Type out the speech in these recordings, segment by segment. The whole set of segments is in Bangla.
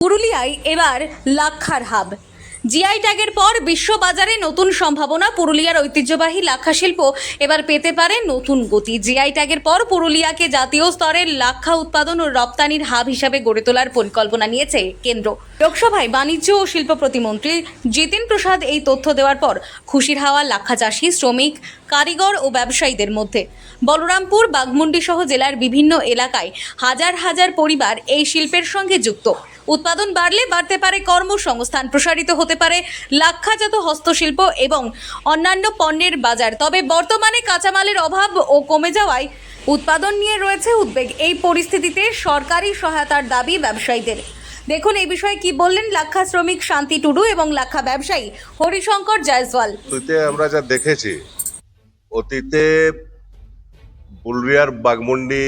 পুরুলিয়ায় এবার লাক্ষার হাব। জিআই ট্যাগের পর বিশ্ববাজারে নতুন সম্ভাবনা। পুরুলিয়ার ঐতিহ্যবাহী লাক্ষা শিল্প এবার পেতে পারে নতুন গতি। জিআই ট্যাগের পর পুরুলিয়াকে জাতীয় স্তরের লাক্ষা উৎপাদন ও রপ্তানির হাব হিসাবে গড়ে তোলার পরিকল্পনা নিয়েছে কেন্দ্র। লোকসভায় বাণিজ্য ও শিল্প প্রতিমন্ত্রী জিতিন প্রসাদ এই তথ্য দেওয়ার পর খুশির হাওয়া লাক্ষা চাষি, শ্রমিক, কারিগর ও ব্যবসায়ীদের মধ্যে। বলরামপুর, বাঘমুন্ডি সহ জেলার বিভিন্ন এলাকায় হাজার হাজার পরিবার এই শিল্পের সঙ্গে যুক্ত। উৎপাদন বাড়লে বাড়তে পারে কর্মসংস্থান, প্রসারিত হতে পারে লাক্ষাজাত হস্তশিল্প এবং অন্যান্য পণ্যের বাজার। তবে বর্তমানে কাঁচামালের অভাব ও কমে যাওয়ায় উৎপাদন নিয়ে রয়েছে উদ্বেগ। এই পরিস্থিতিতে সরকারি সহায়তার দাবি ব্যবসায়ীদের। দেখুন এই বিষয়ে কি বললেন লাক্ষা শ্রমিক শান্তি টুডু এবং লাক্ষা ব্যবসায়ী হরিশঙ্কর জয়সওয়াল। আমরা যা দেখেছি অতীতে পুরুলিয়ার বাঘমুন্ডি,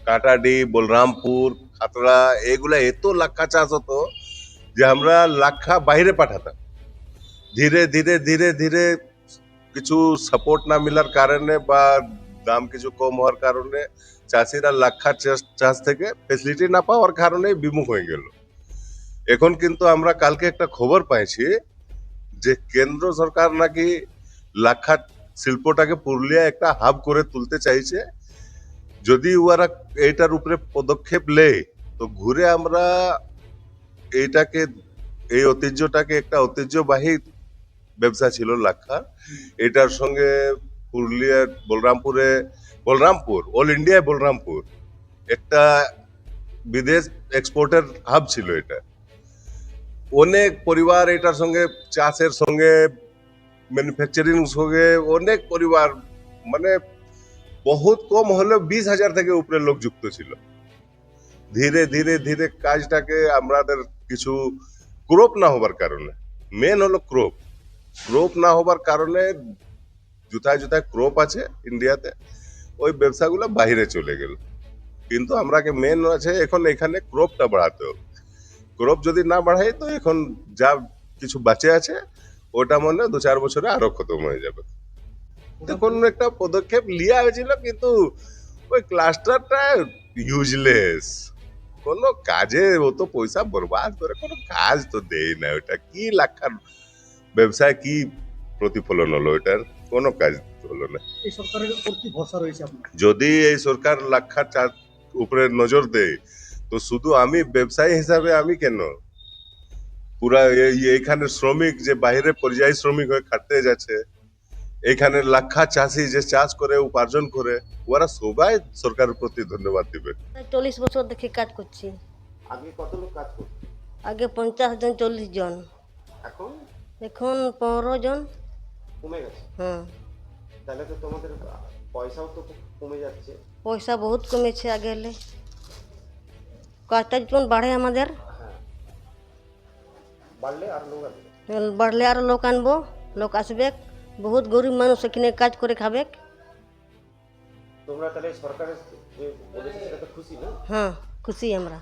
কাটাডি, বলরামপুর, খাতড়া এগুলা এত লাক্ষা চাষ হতো যে আমরা লাক্ষা বাইরে পাঠাতাম। ধীরে ধীরে ধীরে ধীরে কিছু সাপোর্ট না মিলার কারণে বা দাম কিছু কম হওয়ার কারণে চাষিরা লাক্ষা চাষ থেকে ফেসিলিটি না পাওয়ার কারণে বিমুখ হয়ে গেল। এখন কিন্তু আমরা কালকে একটা খবর পাইছি যে কেন্দ্র সরকার নাকি লাক্ষা শিল্পটাকে পুরুলিয়া একটা হাব করে তুলতে চাইছে। যদি ওরা এইটার উপরে পদক্ষেপ নেয় তো ঘুরে আমরা এইটাকে, এই ঐতিহ্যটাকে, একটা ঐতিহ্যবাহী ব্যবসা ছিল লাক্ষা, এটার সঙ্গে পুরুলিয়ার বলরামপুর অল ইন্ডিয়ায় বলরামপুর একটা বিদেশ এক্সপোর্টের হাব ছিল। এটা অনেক পরিবার এটার সঙ্গে, চাষের সঙ্গে, ম্যানুফ্যাকচারিং সঙ্গে অনেক পরিবার, মানে বহুত কম হলেও 20,000 থেকে উপরে লোক যুক্ত ছিল। ধীরে ধীরে ধীরে কাজটাকে আমাদের কিছু ক্রপ না হবার কারণে, মেন হলো ক্রপ না হবার কারণে, জুতায় জুতায় ক্রপ আছে ইন্ডিয়াতে, ওই ব্যবসাগুলো বাইরে চলে গেল। কিন্তু আমরাকে মেন আছে এখন এখানে ক্রপটা বাড়াতে হবে। ক্রপ যদি না বাড়াই তো এখন যা কিছু বাঁচে আছে ওটা মনে 2-4 বছরে আরো খতম হয়ে যাবে। এখন একটা পদক্ষেপ লিয়া হয়েছিল কিন্তু ওই ক্লাস্টারটা ইউজলেস, কোনো কাজে ও তো পয়সা বরবাদ করে, কোনো কাজ তো দেয় না। ওটা কি লাক্ষার ব্যবসায় কি প্রতিফলন হলো, ওটার কোনো কাজ হলো না। এই সরকারের উপর কি ভরসা রয়েছে আপনার? যদি এই সরকার লাক্ষার চাষ উপরে নজর দেয় তো শুধু আমি ব্যবসায়ী হিসাবে আমি কেন, পুরা এইখানে শ্রমিক যে বাইরে পরিযায়ী শ্রমিক হয়ে খাটতে যাচ্ছে, এখানে লাক্ষা চাষি যে চাষ করে উপার্জন করে, ওরা সবাই সরকারের প্রতি ধন্যবাদ দিবে। 40 বছর দেখে কাজ করছি। আগে কত লোক কাজ করতো? আগে 50 জন 40 জন, এখন এখন 15 জন। কমে গেছে। হ্যাঁ, তাহলে তো তোমাদের পয়সাও তো কমে যাচ্ছে। পয়সা বহুত কমেছে আগে হলে। কাজটা যখন বাড়ে আমাদের, হ্যাঁ, বাড়লে আর লোক আসবে। বাড়লে আরো লোক আনবো, লোক আসবে। বহুত গরিব মানুষ এখানে কাজ করে খাবে। তোমরা তাহলে সরকারের যে বলেছে সেটা তো খুশি না? হ্যাঁ, খুশি আমরা।